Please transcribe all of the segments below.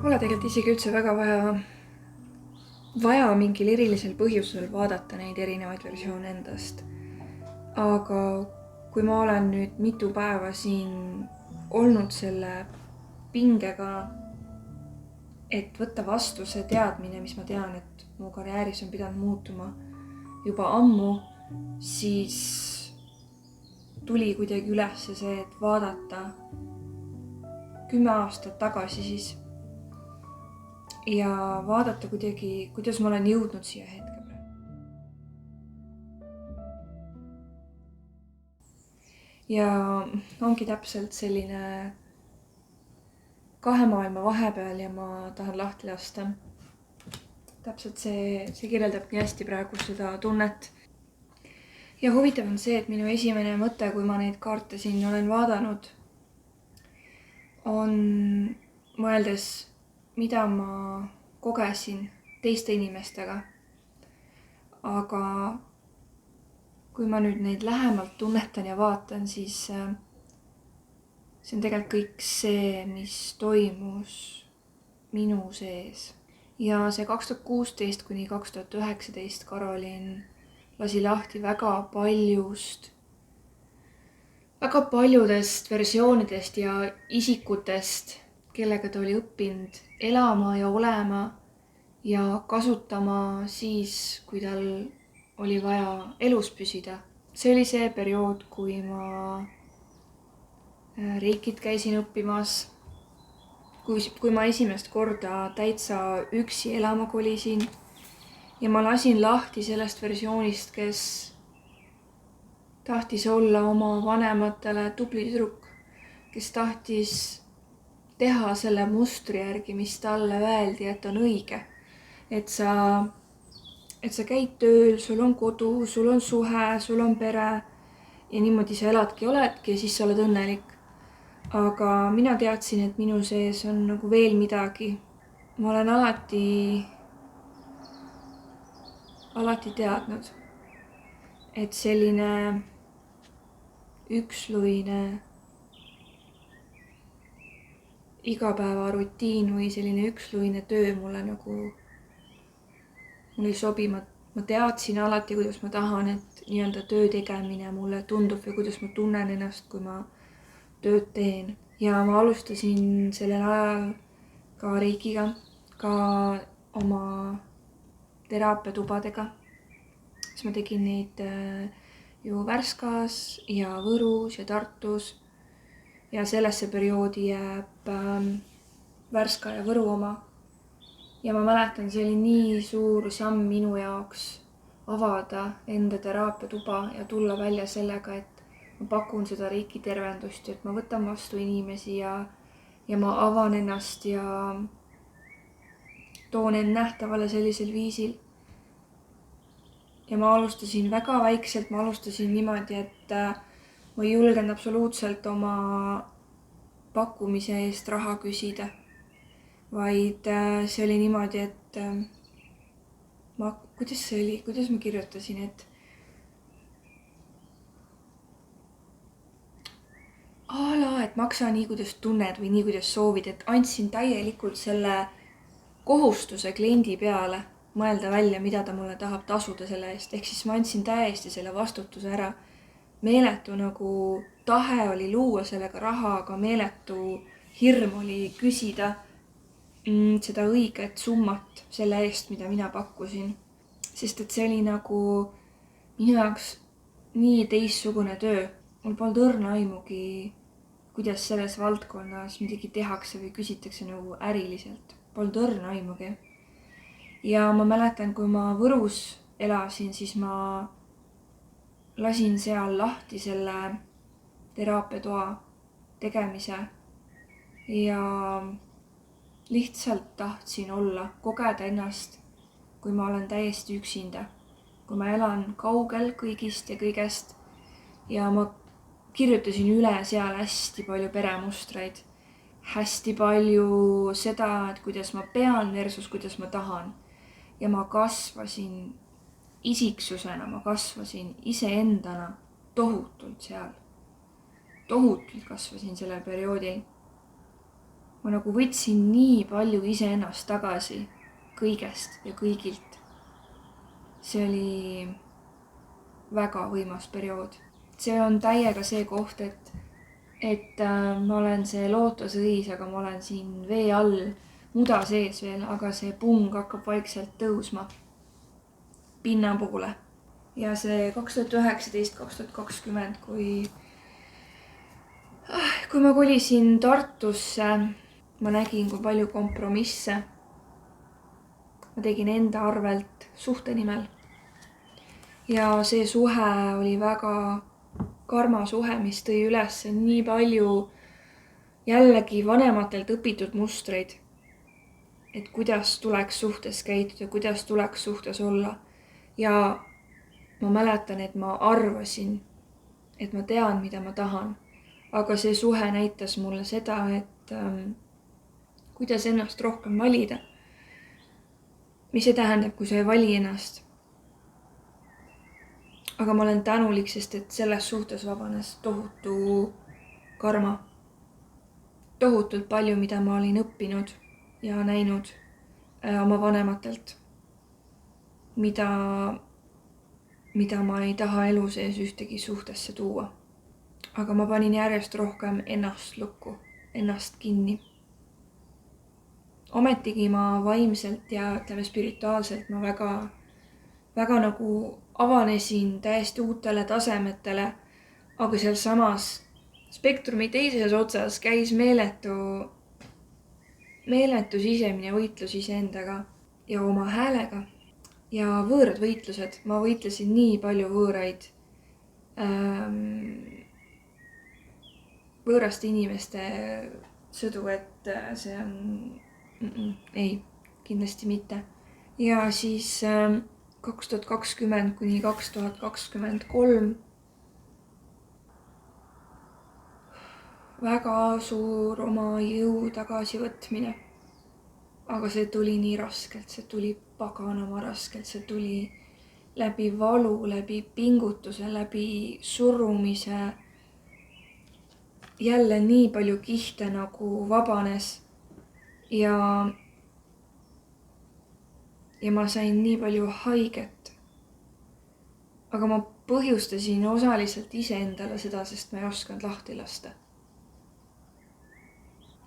Pole tegelikult isegi üldse väga vaja mingil erilisel põhjusel vaadata neid erinevaid versioone endast. Aga kui ma olen nüüd mitu päeva siin olnud selle pingega, et võtta vastu see teadmine, mis ma tean, et mu karjääris on pidanud muutuma juba ammu, siis tuli kuidagi üles see, et vaadata 10 aastat tagasi siis ja vaadata kuidagi, kuidas ma olen jõudnud siia hetke. Ja ongi täpselt selline kahe maailma vahepeal ja ma tahan lahti lasta. Täpselt see kirjeldab nii hästi praegu seda tunnet. Ja huvitav on see, et minu esimene mõte, kui ma neid kaarte siin olen vaadanud, on mõeldes, mida ma kogesin teiste inimestega. Aga kui ma nüüd neid lähemalt tunnetan ja vaatan, siis see on tegelikult kõik see, mis toimus minu sees. Ja see 2016 kuni 2019 Karolin lasi lahti väga paljudest versioonidest ja isikutest, kellega ta oli õppinud elama ja olema ja kasutama siis, kui tal oli vaja elus püsida. See oli see periood, kui ma Reikit käisin õppimas, kui ma esimest korda täitsa üksi elama kolisin ja ma lasin lahti sellest versioonist, kes tahtis olla oma vanematele tubli tüdruk, kes tahtis teha selle mustri järgi, mis talle öeldi, et on õige. Et sa käid tööl, sul on kodu, sul on suhe, sul on pere ja niimoodi sa eladki, oledki ja siis sa oled õnnelik. Aga mina teadsin, et minu sees on nagu veel midagi. Ma olen alati teadnud, et selline üksluine igapäeva rutiin või selline üksluine töö mulle ei sobi. Ma teadsin alati, kuidas ma tahan, et nii-öelda töö tegemine mulle tundub või kuidas ma tunnen ennast, kui ma tööd teen. Ja ma alustasin sellel ajal ka Reikiga, ka oma teraapiatubadega. Siis ma tegin neid ju Värskas ja Võrus ja Tartus. Ja sellesse perioodi jääb Värska ja Võru oma. Ja ma mäletan, see oli nii suur samm minu jaoks avada enda teraapiatuba ja tulla välja sellega, et ma pakun seda Reiki tervendust, et ma võtan vastu inimesi ja ma avan ennast ja toon end nähtavale sellisel viisil. Ja ma alustasin väga väikselt, ma alustasin niimoodi, et ma ei julgenud absoluutselt oma pakkumise eest raha küsida. Vaid see oli niimoodi, et kuidas ma kirjutasin, et et maksa nii, kuidas tunned või nii, kuidas soovid, et andsin täielikult selle kohustuse kliendi peale mõelda välja, mida ta mulle tahab tasuda selle eest. Ehk siis ma andsin täiesti selle vastutuse ära. Meeletu nagu tahe oli luua sellega raha, aga meeletu hirm oli küsida seda õiget summat selle eest, mida mina pakkusin. Sest et see oli nagu minu jaoks nii teistsugune töö. Mul polnud õrna aimugi, kuidas selles valdkonnas midagi tehakse või küsitakse nagu äriliselt. Polnud õrna aimugi. Ja ma mäletan, kui ma Võrus elasin, siis ma lasin seal lahti selle teraapiatoa tegemise ja lihtsalt tahtsin olla, kogeda ennast, kui ma olen täiesti üksinda. Kui ma elan kaugel kõigist ja kõigest ja ma kirjutasin üle seal hästi palju peremustreid, hästi palju seda, et kuidas ma pean versus kuidas ma tahan. Ja ma kasvasin isiksusena, ma kasvasin iseendana tohutult seal. Tohutult kasvasin sellel perioodil. ma nagu võtsin nii palju iseennast tagasi kõigest ja kõigilt. See oli väga võimas periood. See on täiega see koht, et ma olen see lootusõis, aga ma olen siin vee all, muda sees veel, aga see pung hakkab vaikselt tõusma pinna poole. Ja see 2019-2020, kui ma kolisin Tartusse, ma nägin, kui palju kompromisse ma tegin enda arvelt suhte nimel. Ja see suhe oli väga karma suhe, mis tõi üles nii palju jällegi vanematelt õpitud mustreid, et kuidas tuleks suhtes käituda, kuidas tuleks suhtes olla. Ja ma mäletan, et ma arvasin, et ma tean, mida ma tahan. Aga see suhe näitas mulle seda, et kuidas ennast rohkem valida. Mis see tähendab, kui sa ei vali ennast? Aga ma olen tänulik, sest et selles suhtes vabanes tohutu karma. Tohutult palju, mida ma olin õppinud ja näinud oma vanematelt. Mida ma ei taha elu sees ühtegi suhtesse tuua. Aga ma panin järjest rohkem ennast lukku, ennast kinni. Ometigi ma vaimselt ja spirituaalselt ma väga nagu avanesin täiesti uutele tasemetele, aga seal samas spektrumi teises otsas käis meeletu sisemine võitlus iseendaga ja oma häälega. Ja võõrad võitlused, ma võitlesin nii palju võõraste inimeste sõdu, et see on, ei, kindlasti mitte. Ja siis 2020 kuni 2023 väga suur oma jõu tagasivõtmine. Aga see tuli nii raskelt, see tuli paganama raskelt, see tuli läbi valu, läbi pingutuse, läbi surumise. Jälle nii palju kihte nagu vabanes ja ma sain nii palju haiget. Aga ma põhjustasin osaliselt iseendale seda, sest ma ei osanud lahti lasta.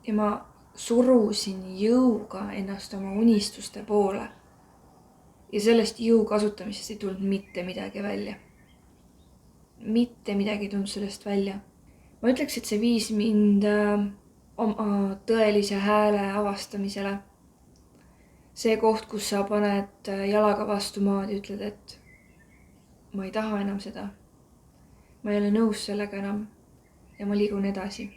Ja ma surusin jõuga ennast oma unistuste poole. Ja sellest jõu kasutamisest ei tulnud mitte midagi välja. Mitte midagi ei tulnud sellest välja. Ma ütleks, et see viis mind oma tõelise hääle avastamisele. See koht, kus sa paned jalaga vastu maad ja ütled, et ma ei taha enam seda. Ma ei ole nõus sellega enam ja ma liigun edasi.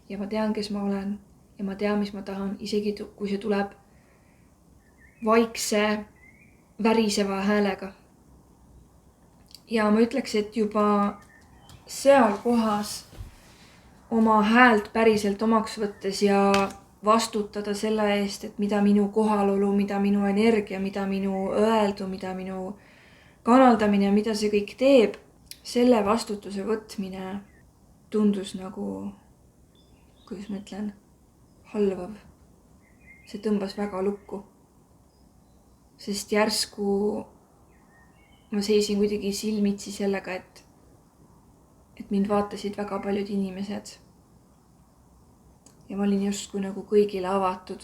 Ja ma tean, kes ma olen ja ma tean, mis ma tahan, isegi kui see tuleb vaikse, väriseva häälega. Ja ma ütleks, et juba seal kohas oma häält päriselt omaks võttes ja vastutada selle eest, et mida minu kohalolu, mida minu energia, mida minu öeldu, mida minu kanaldamine, mida see kõik teeb, selle vastutuse võtmine tundus nagu, kuidas ma ütlen, halvav. See tõmbas väga lukku. Sest järsku ma seisin kuidagi silmitsi sellega, et mind vaatasid väga paljud inimesed. Ja ma olin justkui nagu kõigile avatud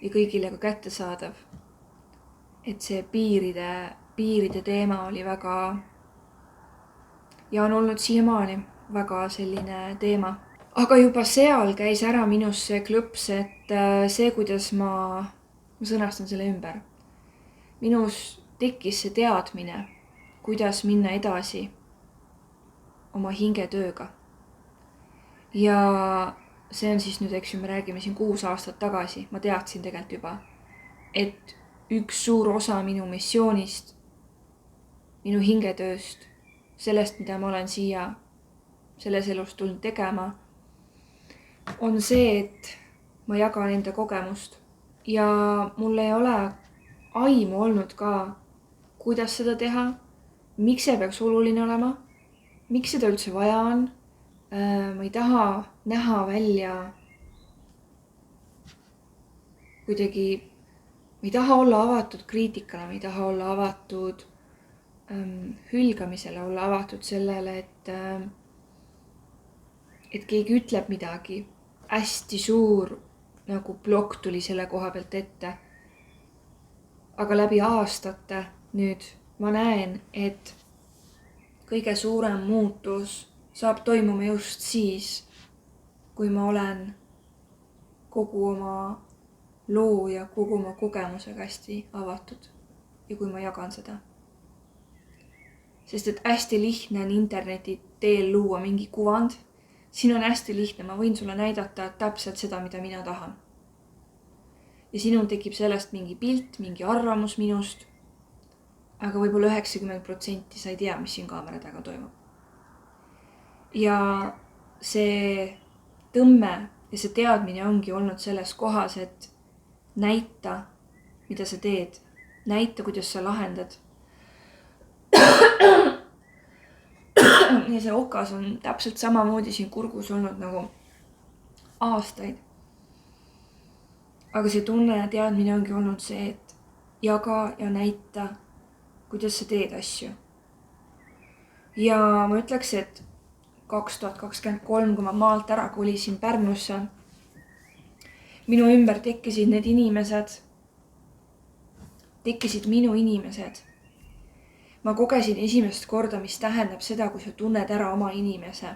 ja kõigile ka kättesaadav. Et see piiride teema oli väga ja on olnud siiamaani väga selline teema. Aga juba seal käis ära minus see klõps, et see, kuidas ma sõnastan selle ümber. Minus tekkis see teadmine, kuidas minna edasi oma hingetööga. Ja see on siis nüüd, eks ju, me räägime siin 6 aastat tagasi. Ma teadsin tegelikult juba, et üks suur osa minu missioonist, minu hingetööst, sellest, mida ma olen siia selles elus tulnud tegema, on see, et ma jagan enda kogemust. Ja mul ei ole aimu olnud ka, kuidas seda teha, miks see peaks oluline olema, miks seda üldse vaja on. Ma ei taha näha välja kuidagi, ma ei taha olla avatud kriitikale, ma ei taha olla avatud hülgamisele, olla avatud sellele, et keegi ütleb midagi. Hästi suur nagu plokk tuli selle koha pealt ette. Aga läbi aastate nüüd ma näen, et kõige suurem muutus saab toimuma just siis, kui ma olen kogu oma loo ja kogu oma kogemusega hästi avatud ja kui ma jagan seda. Sest et hästi lihtne on interneti teel luua mingi kuvand. Siin on hästi lihtne, ma võin sulle näidata täpselt seda, mida mina tahan. Ja sinul tekib sellest mingi pilt, mingi arvamus minust, aga võib-olla 90% sa ei tea, mis siin kaamera taga toimub. Ja see tõmme ja see teadmine ongi olnud selles kohas, et näita, mida sa teed, näita, kuidas sa lahendad. Ja see okas on täpselt samamoodi siin kurgus olnud nagu aastaid. Aga see tunne ja teadmine ongi olnud see, et jaga ja näita, kuidas sa teed asju. Ja ma ütleks, et 2023, kui ma maalt ära kolisin Pärnusse, minu ümber tekkisid need inimesed, tekkisid minu inimesed. Ma kogesin esimest korda, mis tähendab seda, kui sa tunned ära oma inimese.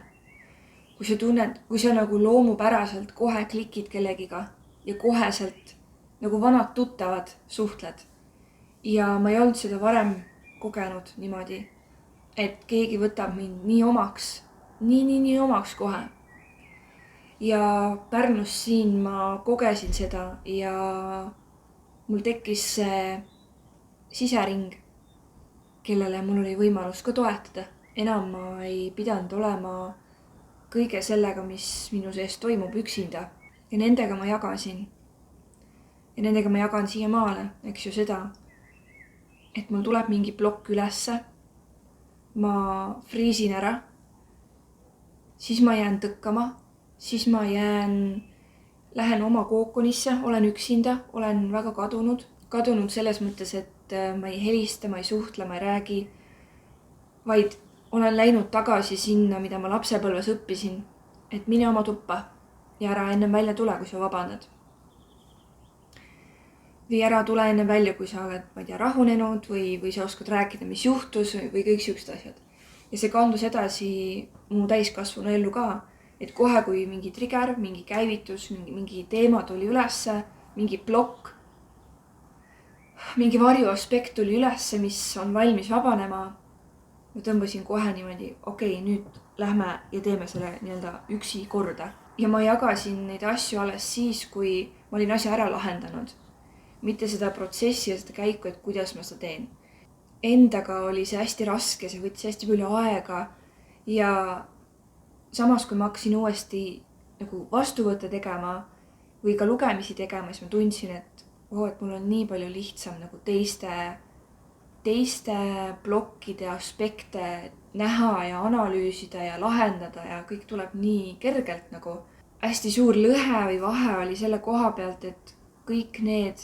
Kui sa nagu loomupäraselt kohe klikid kellegiga ja koheselt nagu vanad tuttavad suhtled. Ja ma ei olnud seda varem kogenud niimoodi, et keegi võtab mind nii omaks, nii omaks kohe. Ja Pärnus siin ma kogesin seda ja mul tekkis see sisering, kellele mul oli võimalus ka toetada. Enam ma ei pidanud olema kõige sellega, mis minu sees toimub üksinda. Ja nendega ma jagasin. Ja nendega ma jagan siiamaale, eks ju seda, et mul tuleb mingi plokk ülesse. Ma friisin ära. Siis ma jään tõkkama. Siis ma lähen oma kookonisse, olen üksinda, olen väga kadunud. Kadunud selles mõttes, et ma ei helista, ma ei suhtle, ma ei räägi, vaid olen läinud tagasi sinna, mida ma lapsepõlves õppisin, et mine oma tuppa ja ära enne välja tule, kui sa vabandad. Või ära tule enne välja, kui sa oled, ma ei tea, rahunenud või sa oskad rääkida, mis juhtus või kõik siuksed asjad. Ja see kandus edasi mu täiskasvanu ellu ka, et kohe, kui mingi trigger, mingi käivitus, mingi teema tuli ülesse, mingi plokk, mingi varju aspekt tuli ülesse, mis on valmis vabanema. Ma tõmbasin kohe niimoodi, okei, nüüd lähme ja teeme selle nii-öelda üksi korda. Ja ma jagasin neid asju alles siis, kui ma olin asja ära lahendanud. Mitte seda protsessi ja seda käiku, et kuidas ma seda teen. Endaga oli see hästi raske, see võttis hästi palju aega. Ja samas, kui ma hakkasin uuesti nagu vastuvõtte tegema või ka lugemisi tegema, siis ma tundsin, et mul on nii palju lihtsam nagu teiste plokkide aspekte näha ja analüüsida ja lahendada ja kõik tuleb nii kergelt nagu. Hästi suur lõhe või vahe oli selle koha pealt, et kõik need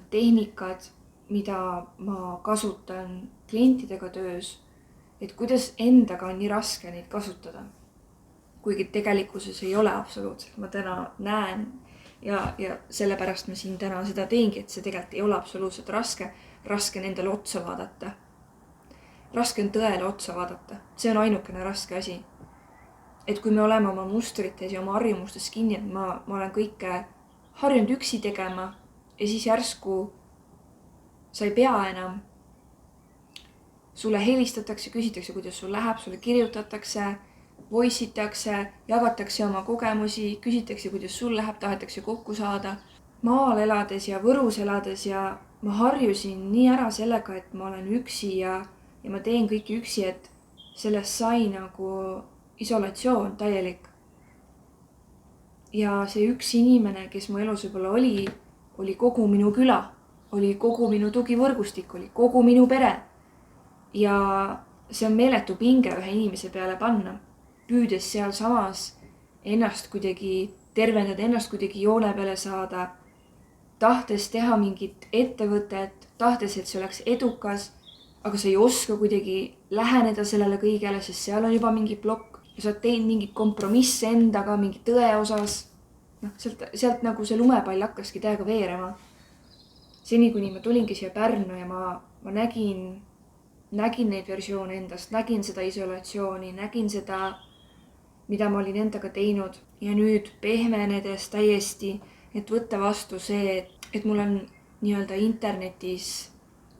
tehnikad, mida ma kasutan klientidega töös, et kuidas endaga on nii raske neid kasutada. Kuigi tegelikkuses ei ole absoluutselt, ma täna näen ja sellepärast ma siin täna seda teengi, et see tegelikult ei ole absoluutselt raske. Raske on endale otsa vaadata. Raske on tõele otsa vaadata. See on ainukene raske asi. Et kui me oleme oma mustrites ja oma harjumustes kinni, et ma olen kõike harjunud üksi tegema ja siis järsku sa ei pea enam. Sulle helistatakse, küsitakse, kuidas sul läheb, sulle kirjutatakse, voice itakse, jagatakse oma kogemusi, küsitakse, kuidas sul läheb, tahetakse kokku saada. Maal elades ja Võrus elades ja ma harjusin nii ära sellega, et ma olen üksi ja ma teen kõiki üksi, et sellest sai nagu isolatsioon täielik. Ja see üks inimene, kes mu elus võib-olla oli kogu minu küla, oli kogu minu tugivõrgustik, oli kogu minu pere. Ja see on meeletu pinge ühe inimese peale panna, püüdes seal samas ennast kuidagi tervendada, ennast kuidagi joone peale saada tahtes teha mingit ettevõtet, tahtes, et see oleks edukas, aga sa ei oska kuidagi läheneda sellele kõigele, sest seal on juba mingi plokk ja sa oled teinud mingit kompromisse endaga, mingi tõe osas. Noh, sealt nagu see lumepall hakkaski täiega veerema. Seni, kuni ma tulingi siia Pärnu ja ma nägin neid versioone endast, nägin seda isolatsiooni, nägin seda, mida ma olin endaga teinud ja nüüd pehmenedes täiesti, et võtta vastu see, et mul on nii-öelda internetis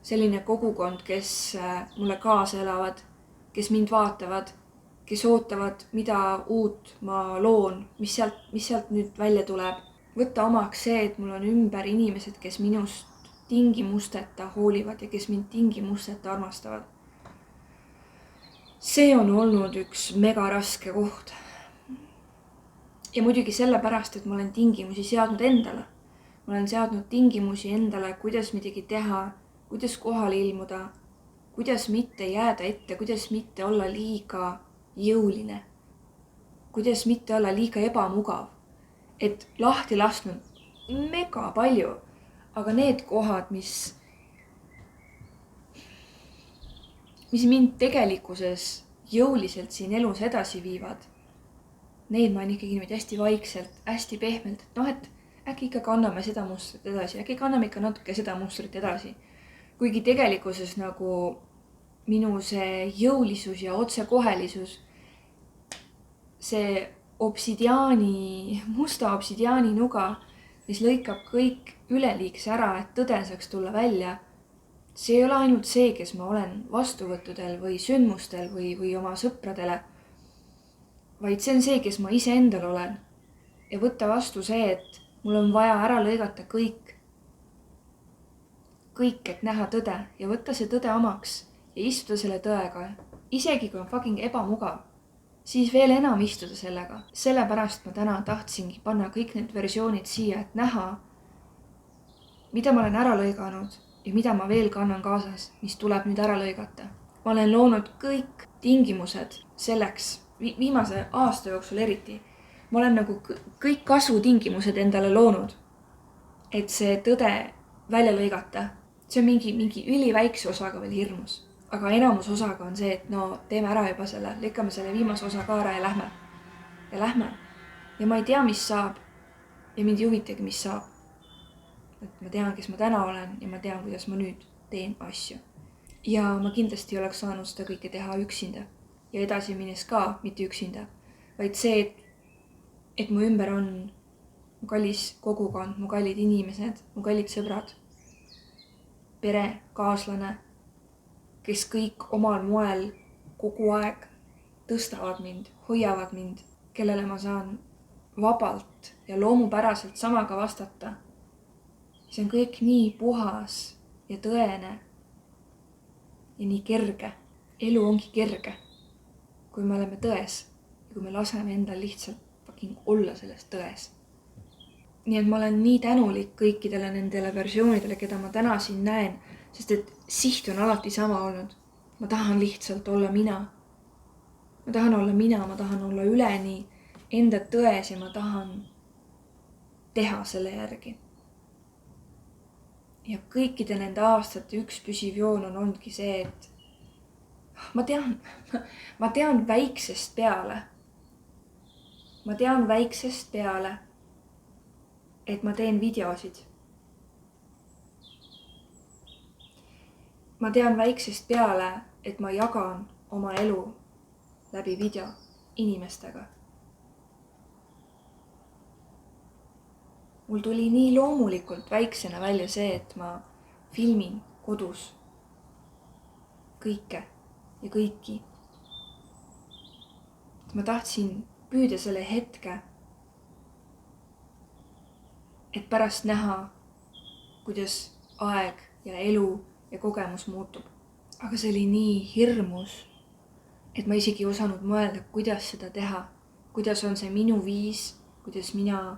selline kogukond, kes mulle kaasa elavad, kes mind vaatavad, kes ootavad, mida uut ma loon, mis sealt nüüd välja tuleb. Võtta omaks see, et mul on ümber inimesed, kes minust tingimusteta hoolivad ja kes mind tingimusteta armastavad. See on olnud üks mega raske koht. Ja muidugi sellepärast, et ma olen tingimusi seadnud endale. Ma olen seadnud tingimusi endale, kuidas midagi teha, kuidas kohale ilmuda, kuidas mitte jääda ette, kuidas mitte olla liiga jõuline, kuidas mitte olla liiga ebamugav. Et lahti lasknud mega palju, aga need kohad, mis mind tegelikkuses jõuliselt siin elus edasi viivad, neid ma olen ikkagi niimoodi hästi vaikselt, hästi pehmelt, et äkki ikka kanname seda mustrit edasi, äkki kanname ikka natuke seda mustrit edasi. Kuigi tegelikkuses nagu minu see jõulisus ja otsekohelisus, see musta obsidiaani nuga, mis lõikab kõik üleliigse ära, et tõde saaks tulla välja. See ei ole ainult see, kes ma olen vastuvõttudel või sündmustel või oma sõpradele, vaid see on see, kes ma iseendal olen. Ja võtta vastu see, et mul on vaja ära lõigata kõik, et näha tõde ja võtta see tõde omaks ja istuda selle tõega. Isegi kui on fucking ebamugav, siis veel enam istuda sellega. Sellepärast ma täna tahtsingi panna kõik need versioonid siia, et näha, mida ma olen ära lõiganud ja mida ma veel kannan kaasas, mis tuleb nüüd ära lõigata. Ma olen loonud kõik tingimused selleks, viimase aasta jooksul eriti. Ma olen nagu kõik kasvutingimused endale loonud, et see tõde välja lõigata. See on mingi üliväikse osaga veel hirmus. Aga enamus osaga on see, et teeme ära juba selle, lõikame selle viimase osa ka ära ja lähme. Ja ma ei tea, mis saab ja mind ei huvitagi, mis saab. Et ma tean, kes ma täna olen ja ma tean, kuidas ma nüüd teen asju. Ja ma kindlasti ei oleks saanud seda kõike teha üksinda ja edasi minnes ka mitte üksinda, vaid see, et mu ümber on mu kallis kogukond, mu kallid inimesed, mu kallid sõbrad, pere, kaaslane, kes kõik omal moel kogu aeg tõstavad mind, hoiavad mind, kellele ma saan vabalt ja loomupäraselt samaga vastata. See on kõik nii puhas ja tõene ja nii kerge. Elu ongi kerge, kui me oleme tões ja kui me laseme endal lihtsalt fucking olla selles tões. Nii et ma olen nii tänulik kõikidele nendele versioonidele, keda ma täna siin näen, sest et siht on alati sama olnud. Ma tahan lihtsalt olla mina. Ma tahan olla mina, ma tahan olla üleni enda tões ja ma tahan teha selle järgi. Ja kõikide nende aastate üks püsiv joon on olnudki see, et ma tean väiksest peale. Ma tean väiksest peale, et ma teen videosid. Ma tean väiksest peale, et ma jagan oma elu läbi video inimestega. Mul tuli nii loomulikult väiksena välja see, et ma filmin kodus kõike ja kõiki. Ma tahtsin püüda selle hetke, et pärast näha, kuidas aeg ja elu ja kogemus muutub. Aga see oli nii hirmus, et ma isegi ei osanud mõelda, kuidas seda teha. Kuidas on see minu viis, kuidas mina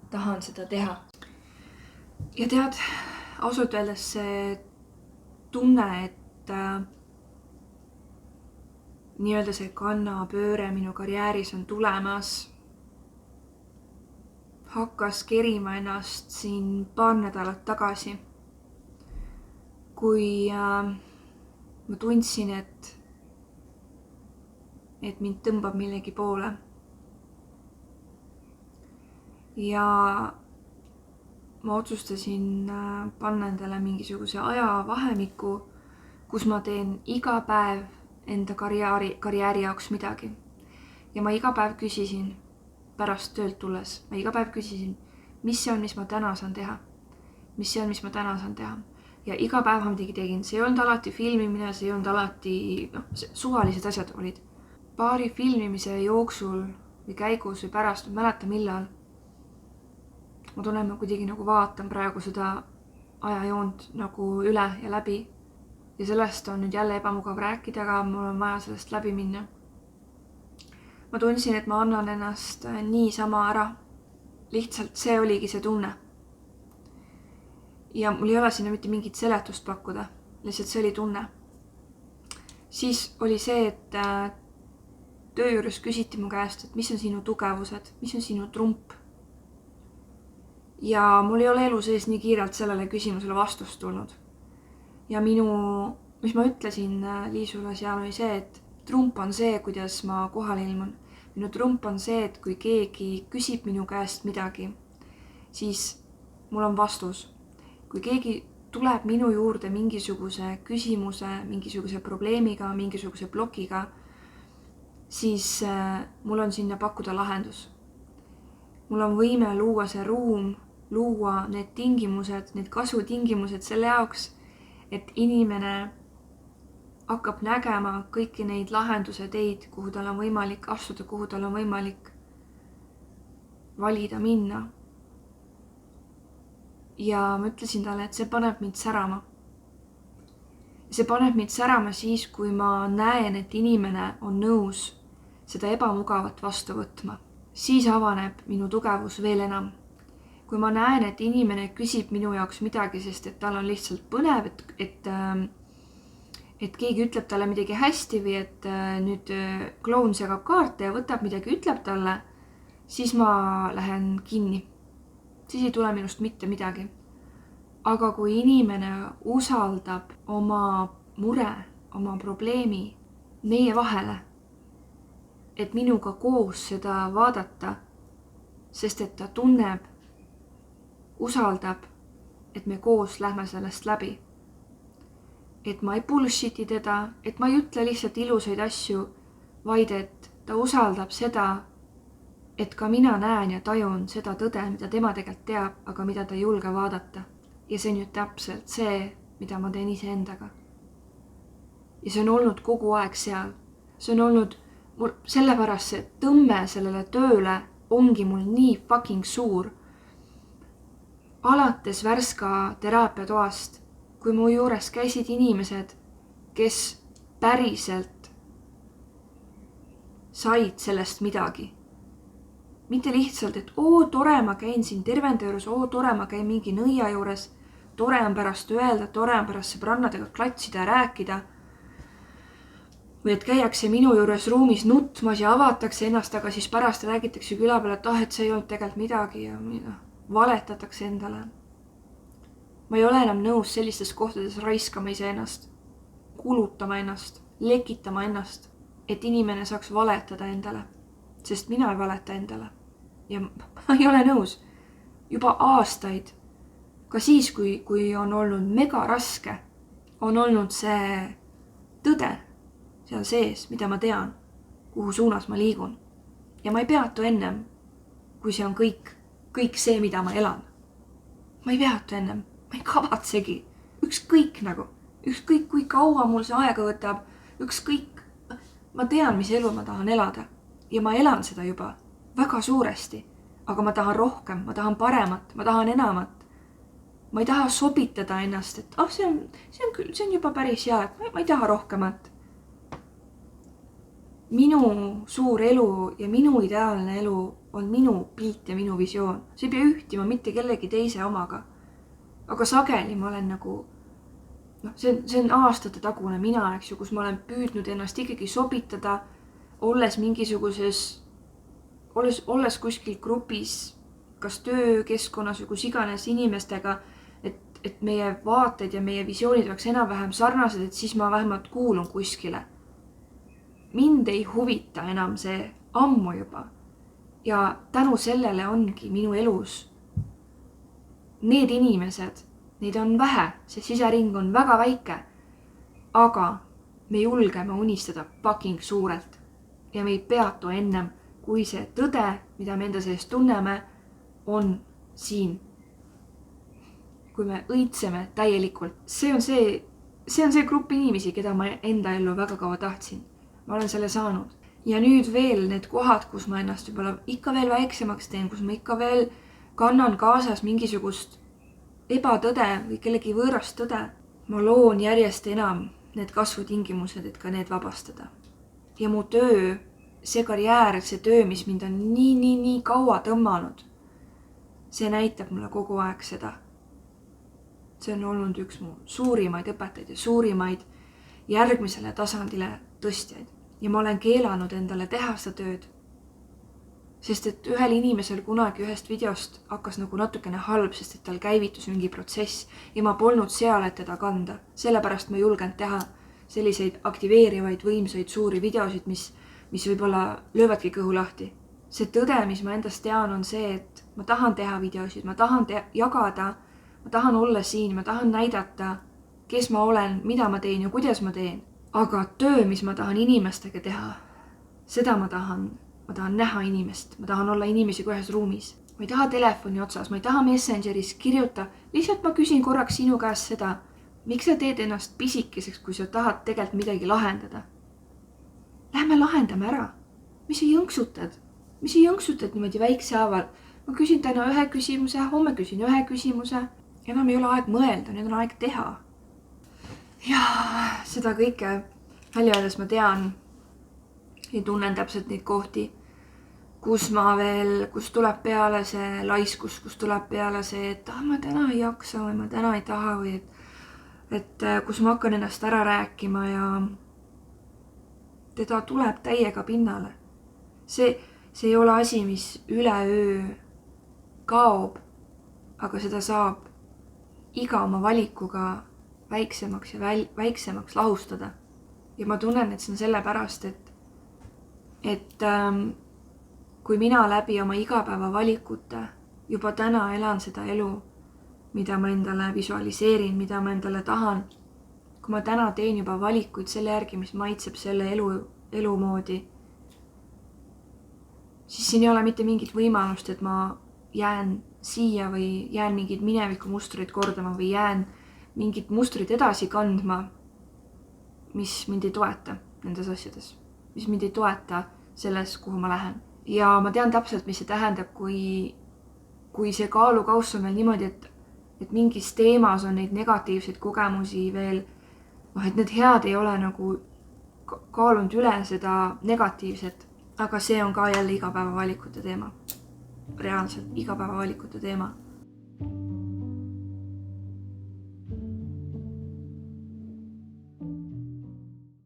tahan seda teha. Ja tead, ausalt öeldes see tunne, et nii-öelda see kannapööre minu karjääris on tulemas, hakkas kerima ennast siin paar nädalat tagasi, kui ma tundsin, et mind tõmbab millegi poole. Ja ma otsustasin panna endale mingisuguse ajavahemiku, kus ma teen iga päev enda karjääri jaoks midagi. Ja ma iga päev küsisin, pärast töölt tulles, ma iga päev küsisin, mis see on, mis ma täna saan teha. Mis see on, mis ma täna saan teha. Ja iga päev ma tegin. See ei olnud alati filmimine, see ei olnud alati, suvalised asjad olid. Paari filmimise jooksul või käigus või pärast, ma mäleta millal. Ma tunnen, ma kuidagi nagu vaatan praegu seda ajajoont nagu üle ja läbi. Ja sellest on nüüd jälle ebamugav rääkida, aga mul on vaja sellest läbi minna. Ma tundsin, et ma annan ennast niisama ära. Lihtsalt see oligi see tunne. Ja mul ei ole sinna mitte mingit seletust pakkuda. Lihtsalt see oli tunne. Siis oli see, et töö juures küsiti mu käest, et mis on sinu tugevused, mis on sinu trump. Ja mul ei ole elu sees nii kiirelt sellele küsimusele vastust tulnud. Ja mis ma ütlesin Liisule seal oli see, et trump on see, kuidas ma kohale ilmun. Minu trump on see, et kui keegi küsib minu käest midagi, siis mul on vastus. Kui keegi tuleb minu juurde mingisuguse küsimuse, mingisuguse probleemiga, mingisuguse blokiga, siis mul on sinna pakkuda lahendus. Mul on võime luua see ruum, luua need tingimused, need kasutingimused selle jaoks, et inimene hakkab nägema kõiki neid lahenduse teid, kuhu tal on võimalik astuda, kuhu tal on võimalik valida minna. Ja ma ütlesin talle, et see paneb mind särama. See paneb mind särama siis, kui ma näen, et inimene on nõus seda ebamugavat vastu võtma. Siis avaneb minu tugevus veel enam. Kui ma näen, et inimene küsib minu jaoks midagi, sest et tal on lihtsalt põnev, et keegi ütleb talle midagi hästi või et nüüd kloun segab kaarte ja võtab midagi, ütleb talle, siis ma lähen kinni. Siis ei tule minust mitte midagi. Aga kui inimene usaldab oma mure, oma probleemi meie vahele, et minuga koos seda vaadata, sest et ta tunneb, usaldab, et me koos lähme sellest läbi. Et ma ei bullshiti teda, et ma ei ütle lihtsalt ilusaid asju, vaid et ta usaldab seda, et ka mina näen ja tajun seda tõde, mida tema tegelikult teab, aga mida ta ei julge vaadata. Ja see on ju täpselt see, mida ma teen ise endaga. Ja see on olnud kogu aeg seal. See on olnud, sellepärast see tõmme sellele tööle ongi mul nii fucking suur. Alates Värska teraapiatoast, kui mu juures käisid inimesed, kes päriselt said sellest midagi. Mitte lihtsalt, et tore, ma käin siin tervende juures, tore, ma käin mingi nõia juures, tore on pärast öelda, tore on pärast sõbrannadega klatsida ja rääkida. Või et käiakse minu juures ruumis nutmas ja avatakse ennast, aga siis pärast räägitakse küla peale, et see ei olnud tegelikult midagi ja valetatakse endale. Ma ei ole enam nõus sellistes kohtades raiskama iseennast, kulutama ennast, lekitama ennast, et inimene saaks valetada endale, sest mina ei valeta endale. Ja ma ei ole nõus. Juba aastaid, ka siis, kui on olnud mega raske, on olnud see tõde seal sees, mida ma tean, kuhu suunas ma liigun. Ja ma ei peatu ennem, kui see on kõik see, mida ma elan. Ma ei peatu ennem, ma ei kavatsegi. Ükskõik kui kaua mul see aega võtab, ükskõik. Ma tean, mis elu ma tahan elada ja ma elan seda juba väga suuresti, aga ma tahan rohkem, ma tahan paremat, ma tahan enamat. Ma ei taha sobitada ennast, et see on juba päris hea, et ma ei taha rohkemat. Minu suur elu ja minu ideaalne elu on minu pilt ja minu visioon. See ei pea ühtima mitte kellegi teise omaga. Aga sageli ma olen nagu, see on aastate tagune mina, eks ju, kus ma olen püüdnud ennast ikkagi sobitada, olles kuskil grupis kas töökeskkonnas või kus iganes inimestega, et meie vaated ja meie visioonid oleks enam-vähem sarnased, et siis ma vähemalt kuulun kuskile. Mind ei huvita enam see ammu juba. Ja tänu sellele ongi minu elus need inimesed, neid on vähe, see sisering on väga väike, aga me julgeme unistada fucking suurelt ja me ei peatu ennem, kui see tõde, mida me enda sees tunneme, on siin. Kui me õitseme täielikult, see on see grupp inimesi, keda ma enda ellu väga kaua tahtsin. Ma olen selle saanud. Ja nüüd veel need kohad, kus ma ennast võib-olla ikka veel väiksemaks teen, kus ma ikka veel kannan kaasas mingisugust ebatõde või kellegi võõrast tõde. Ma loon järjest enam need kasvutingimused, et ka need vabastada. Ja mu töö, see karjäär, see töö, mis mind on nii kaua tõmmanud, see näitab mulle kogu aeg seda. See on olnud üks mu suurimaid õpetajaid ja suurimaid järgmisele tasandile tõstjaid. Ja ma olen keelanud endale teha seda tööd. Sest et ühel inimesel kunagi ühest videost hakkas nagu natukene halb, sest et tal käivitus mingi protsess ja ma polnud seal, et teda kanda. Sellepärast ma julgen teha selliseid aktiveerivaid, võimsaid, suuri videosid, mis võib-olla löövadki kõhu lahti. See tõde, mis ma endast tean, on see, et ma tahan teha videosid, ma tahan jagada, ma tahan olla siin, ma tahan näidata, kes ma olen, mida ma teen ja kuidas ma teen. Aga töö, mis ma tahan inimestega teha, seda ma tahan näha inimest, ma tahan olla inimesiga ühes ruumis. Ma ei taha telefoni otsas, ma ei taha Messengeris kirjuta, lihtsalt ma küsin korraks sinu käest seda, miks sa teed ennast pisikeseks, kui sa tahad tegelikult midagi lahendada. Lähme lahendame ära. Mis sa jõnksutad niimoodi väikse haaval? Ma küsin täna ühe küsimuse, homme küsin ühe küsimuse. Enam ei ole aeg mõelda, nüüd on aeg teha. Ja seda kõike välja öeldes ma tean ja tunnen täpselt neid kohti, kus tuleb peale see laiskus, kus tuleb peale see, et ma täna ei jaksa või ma täna ei taha või et kus ma hakkan ennast ära rääkima ja teda tuleb täiega pinnale. See ei ole asi, mis üleöö kaob, aga seda saab iga oma valikuga väiksemaks ja väiksemaks lahustada. Ja ma tunnen, et see on sellepärast, et kui mina läbi oma igapäeva valikute juba täna elan seda elu, mida ma endale visualiseerin, mida ma endale tahan, kui ma täna teen juba valikuid selle järgi, mis maitseb selle elu moodi, siis siin ei ole mitte mingit võimalust, et ma jään siia või jään mingid mineviku mustrid kordama või jään mingit mustrit edasi kandma, mis mind ei toeta nendes asjades, mis mind ei toeta selles, kuhu ma lähen. Ja ma tean täpselt, mis see tähendab, kui see kaalukauss on veel niimoodi, et mingis teemas on neid negatiivseid kogemusi veel, et need head ei ole nagu kaalunud üle seda negatiivset, aga see on ka jälle igapäevavalikute teema. Reaalselt igapäevavalikute teema.